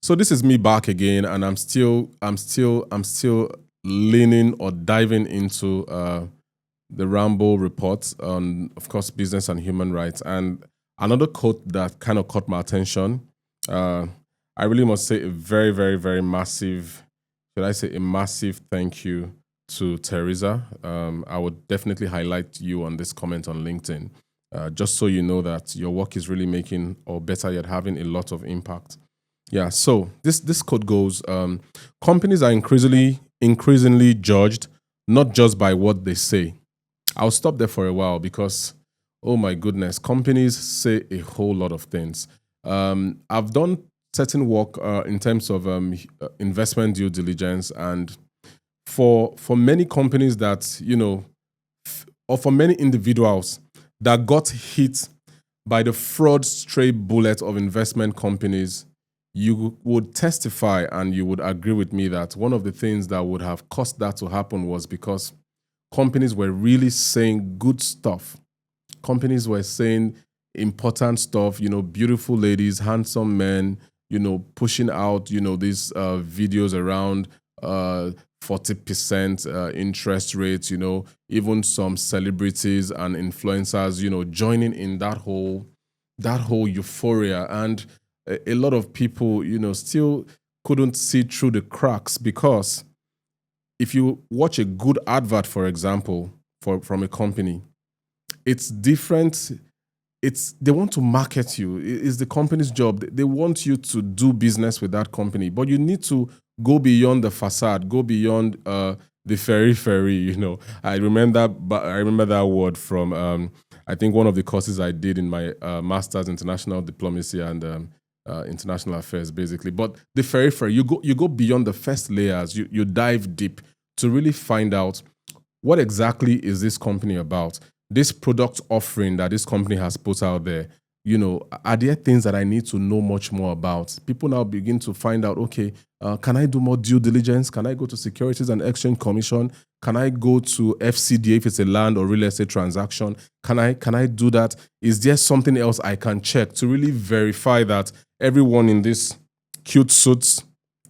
So this is me back again, and I'm still leaning or diving into the Rambo report on, of course, business and human rights. And another quote that kind of caught my attention. Uh, I really must say a very, very, very massive, should I say, a massive thank you to Teresa. I would definitely highlight you on this comment on LinkedIn, just so you know that your work is really making, or better yet, having a lot of impact. Yeah, so this quote goes: companies are increasingly judged not just by what they say. I'll stop there for a while because, oh my goodness, companies say a whole lot of things. I've done certain work in terms of investment due diligence, and for many companies that or for many individuals that got hit by the fraud stray bullet of investment companies, you would testify and you would agree with me that one of the things that would have caused that to happen was because companies were really saying good stuff. Companies were saying important stuff, beautiful ladies, handsome men, pushing out, these videos around 40% interest rates, even some celebrities and influencers, joining in that whole euphoria. And a lot of people, still couldn't see through the cracks because if you watch a good advert, for example, from a company, it's different. They want to market you. It's the company's job. They want you to do business with that company, but you need to go beyond the facade, go beyond the fairy. I remember that word from I think one of the courses I did in my master's international diplomacy and international affairs, basically. But the fairy, you go beyond the first layers. You dive deep to really find out what exactly is this company about. This product offering that this company has put out there, are there things that I need to know much more about? People now begin to find out, okay, can I do more due diligence? Can I go to Securities and Exchange Commission? Can I go to FCDA if it's a land or real estate transaction? Can I do that? Is there something else I can check to really verify that everyone in this cute suits,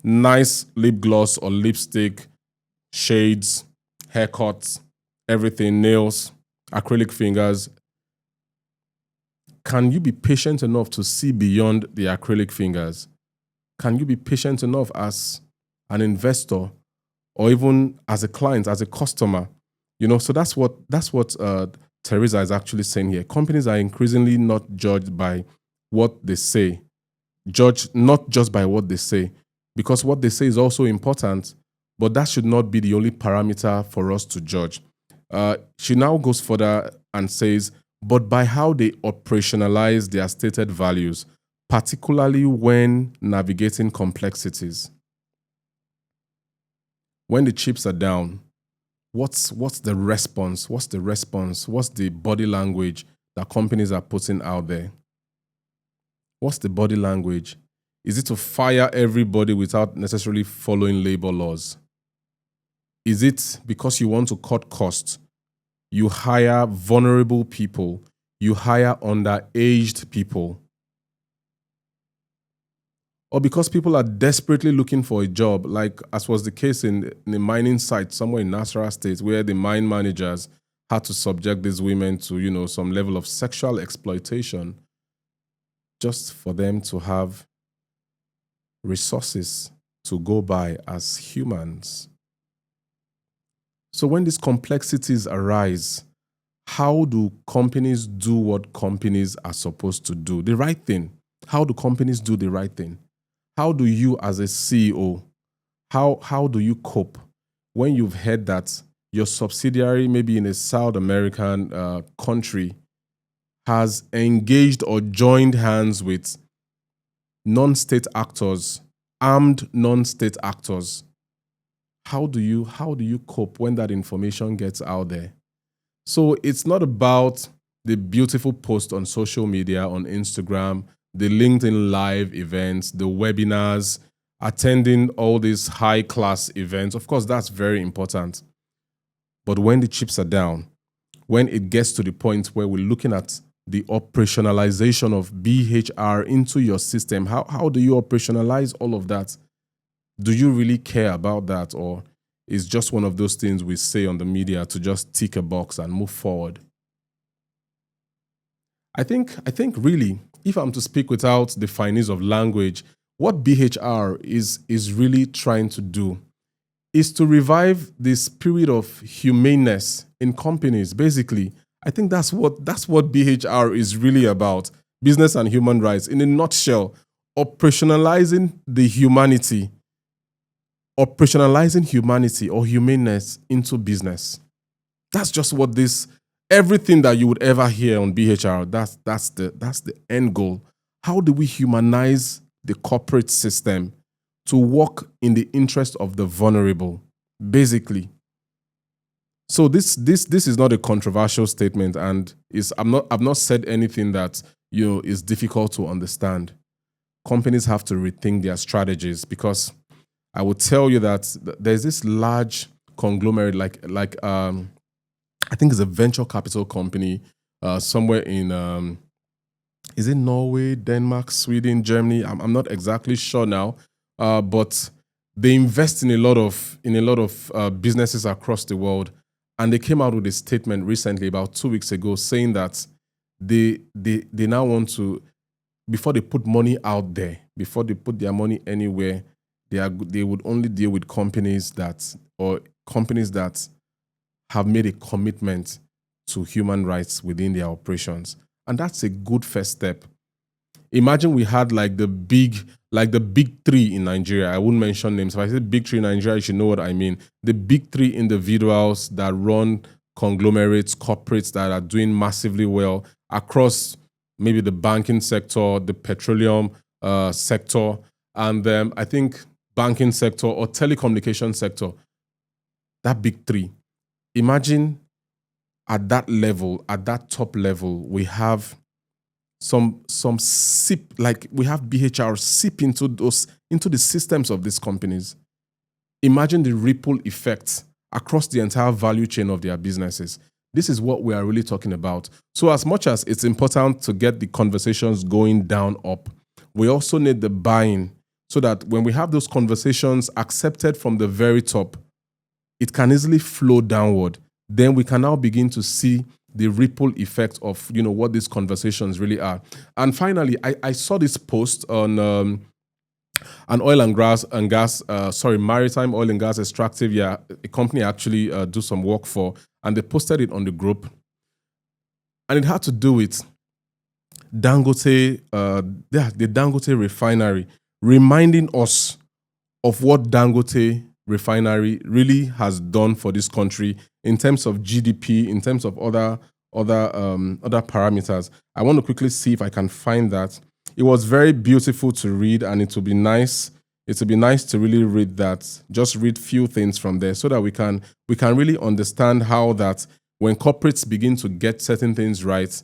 nice lip gloss or lipstick, shades, haircuts, everything, nails, acrylic fingers, can you be patient enough to see beyond the acrylic fingers? Can you be patient enough as an investor or even as a client, as a customer? So that's what Teresa is actually saying here. Companies are increasingly not judged by what they say, judged not just by what they say, because what they say is also important, but that should not be the only parameter for us to judge. She now goes further and says, but by how they operationalize their stated values, particularly when navigating complexities. When the chips are down, what's the response? What's the response? What's the body language that companies are putting out there? What's the body language? Is it to fire everybody without necessarily following labor laws? Is it because you want to cut costs? You hire vulnerable people. You hire underaged people. Or because people are desperately looking for a job, like as was the case in a mining site somewhere in Nasarawa State, where the mine managers had to subject these women to, some level of sexual exploitation just for them to have resources to go by as humans. So when these complexities arise, how do companies do what companies are supposed to do? The right thing. How do companies do the right thing? How do you as a CEO, how do you cope when you've heard that your subsidiary, maybe in a South American country, has engaged or joined hands with non-state actors, armed non-state actors? How do you cope when that information gets out there? So it's not about the beautiful post on social media, on Instagram, the LinkedIn live events, the webinars, attending all these high-class events. Of course, that's very important. But when the chips are down, when it gets to the point where we're looking at the operationalization of BHR into your system. How do you operationalize all of that? Do you really care about that, or is just one of those things we say on the media to just tick a box and move forward? I think really, if I'm to speak without the finesse of language, what BHR is really trying to do is to revive the spirit of humaneness in companies. Basically, I think that's what BHR is really about. Business and human rights. In a nutshell, operationalizing humanity or humaneness into business. That's just what everything that you would ever hear on BHR, that's the end goal. How do we humanize the corporate system to work in the interest of the vulnerable, basically? So this is not a controversial statement, and I've not said anything that is difficult to understand. Companies have to rethink their strategies, because I would tell you that there's this large conglomerate, like I think it's a venture capital company somewhere in is it Norway, Denmark, Sweden, Germany? I'm not exactly sure now, but they invest in a lot of businesses across the world, and they came out with a statement recently, about 2 weeks ago, saying that they now want to, before they put money out there, before they put their money anywhere, they would only deal with companies that have made a commitment to human rights within their operations. And that's a good first step. Imagine we had like the big three in Nigeria. I wouldn't mention names. If I say big three in Nigeria, you should know what I mean. The big three individuals that run conglomerates, corporates that are doing massively well across maybe the banking sector, the petroleum sector, and I think banking sector or telecommunication sector. That big three. Imagine at that level, at that top level, we have some sip, like we have BHR sip into the systems of these companies. Imagine the ripple effects across the entire value chain of their businesses. This is what we are really talking about. So as much as it's important to get the conversations going down up, we also need the buy-in, so that when we have those conversations accepted from the very top, it can easily flow downward. Then we can now begin to see the ripple effect of what these conversations really are. And finally, I saw this post on an maritime oil and gas extractive, a company I actually do some work for, and they posted it on the group. And it had to do with Dangote, the Dangote refinery, reminding us of what Dangote refinery really has done for this country in terms of GDP, in terms of other parameters. I want to quickly see if I can find that. It was very beautiful to read, and it would be nice. It would be nice to really read that. Just read few things from there, so that we can really understand how that when corporates begin to get certain things right,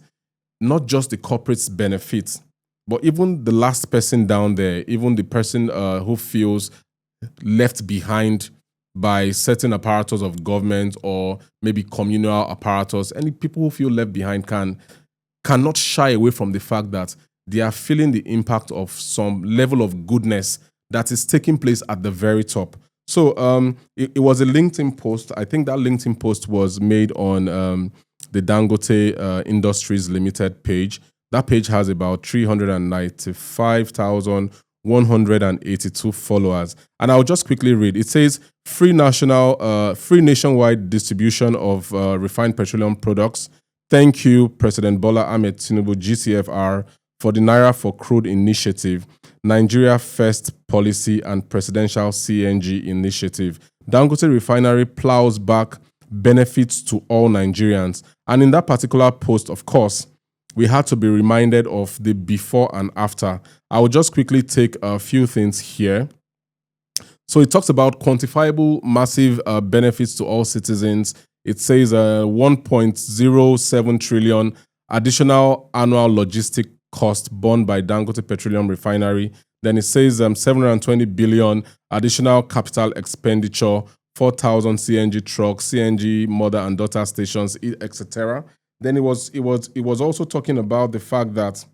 not just the corporates benefit, but even the last person down there, even the person who feels left behind by certain apparatus of government or maybe communal apparatus, any people who feel left behind cannot shy away from the fact that they are feeling the impact of some level of goodness that is taking place at the very top. So it was a LinkedIn post. I think that LinkedIn post was made on the Dangote Industries Limited page. That page has about 395,182 followers. And I'll just quickly read. It says, free nationwide distribution of refined petroleum products. Thank you, President Bola Ahmed Tinubu, GCFR, for the Naira for Crude initiative, Nigeria First policy, and presidential CNG initiative. Dangote Refinery plows back benefits to all Nigerians. And in that particular post, of course, we had to be reminded of the before and after. I will just quickly take a few things here. So it talks about quantifiable massive benefits to all citizens. It says 1.07 trillion additional annual logistic cost borne by Dangote Petroleum Refinery. Then it says 720 billion additional capital expenditure, 4,000 CNG trucks, CNG mother and daughter stations, etc. Then it was also talking about the fact that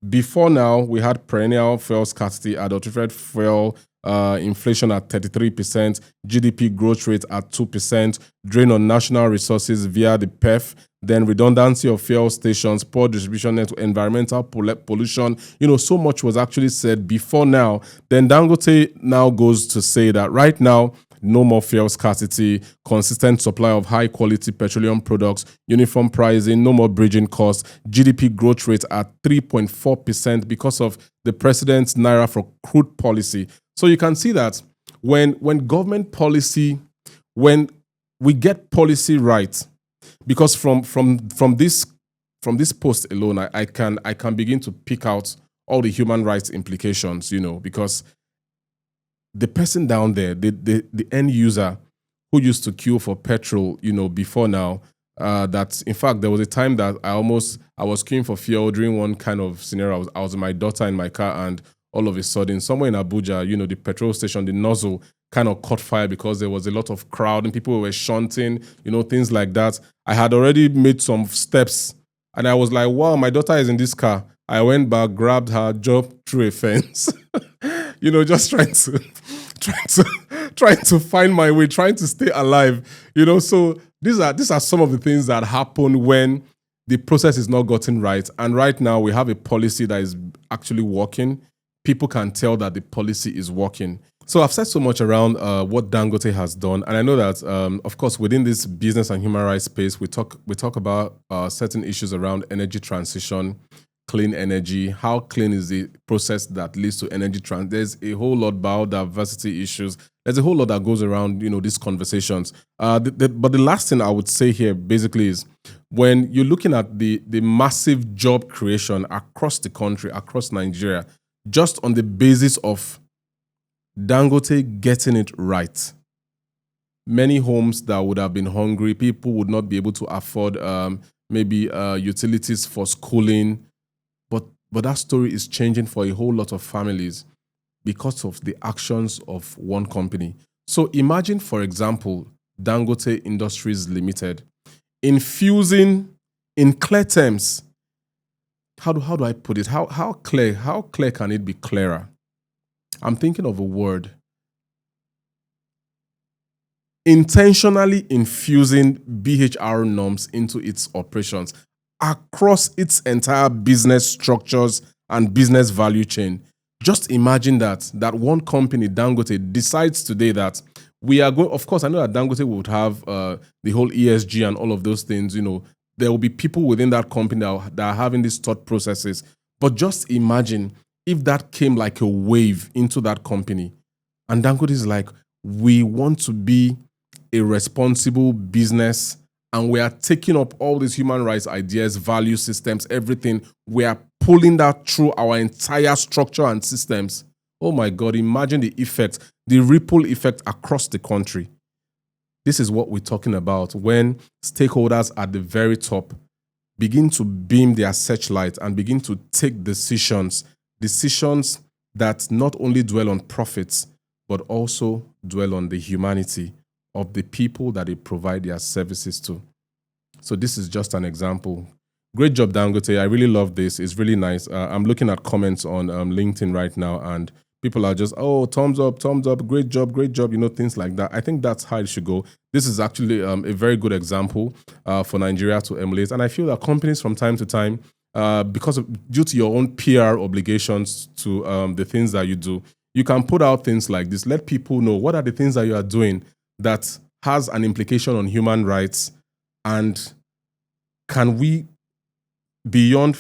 before now we had perennial fuel scarcity, adulterated fuel inflation at 33%, GDP growth rate at 2%, drain on national resources via the PEF, then redundancy of fuel stations, poor distribution network, environmental pollution. So much was actually said before now. Then Dangote now goes to say that right now, no more fuel scarcity, consistent supply of high quality petroleum products, uniform pricing, no more bridging costs, GDP growth rate at 3.4% because of the president's Naira for crude policy. So you can see that when government policy, when we get policy right, because from this post alone, I can begin to pick out all the human rights implications, because the person down there, the end user who used to queue for petrol, before now, that in fact there was a time that I was queuing for fuel during one kind of scenario. I was with my daughter in my car, and all of a sudden, somewhere in Abuja, the petrol station, the nozzle kind of caught fire because there was a lot of crowd and people were shunting, things like that. I had already made some steps, and I was like, wow, my daughter is in this car. I went back, grabbed her, jumped through a fence, just trying to find my way, trying to stay alive. So these are some of the things that happen when the process is not gotten right. And right now we have a policy that is actually working. People can tell that the policy is working. So I've said so much around what Dangote has done, and I know that, of course, within this business and human rights space, we talk about certain issues around energy transition, clean energy, how clean is the process that leads to energy transition. There's a whole lot about biodiversity issues. There's a whole lot that goes around, these conversations. But the last thing I would say here basically is when you're looking at the massive job creation across the country, across Nigeria, just on the basis of Dangote getting it right. Many homes that would have been hungry, people would not be able to afford maybe utilities for schooling. But that story is changing for a whole lot of families because of the actions of one company. So imagine, for example, Dangote Industries Limited infusing, in clear terms, how do I put it? How clear can it be clearer? I'm thinking of a word. Intentionally infusing BHR norms into its operations across its entire business structures and business value chain. Just imagine that one company, Dangote, decides today that we are going. Of course, I know that Dangote would have the whole ESG and all of those things. There will be people within that company that are having these thought processes. But just imagine if that came like a wave into that company, and Dangote is like, we want to be a responsible business, and we are taking up all these human rights ideas, value systems, everything. We are pulling that through our entire structure and systems. Oh my God, imagine the effect, the ripple effect across the country. This is what we're talking about when stakeholders at the very top begin to beam their searchlight and begin to take decisions that not only dwell on profits, but also dwell on the humanity of the people that they provide their services to. So this is just an example. Great job, Dangote. I really love this. It's really nice. I'm looking at comments on LinkedIn right now, and people are just, oh, thumbs up, great job, things like that. I think that's how it should go. This is actually a very good example for Nigeria to emulate. And I feel that companies from time to time, due to your own PR obligations to the things that you do, you can put out things like this. Let people know what are the things that you are doing that has an implication on human rights, and can we, beyond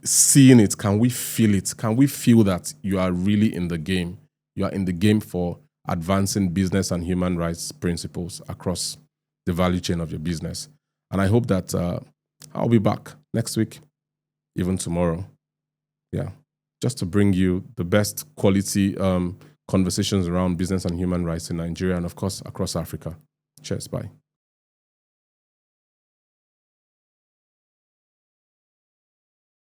seeing it, can we feel it? Can we feel that you are really in the game? You are in the game for advancing business and human rights principles across the value chain of your business. And I hope that I'll be back next week, even tomorrow. Yeah, just to bring you the best quality conversations around business and human rights in Nigeria and, of course, across Africa. Cheers, bye.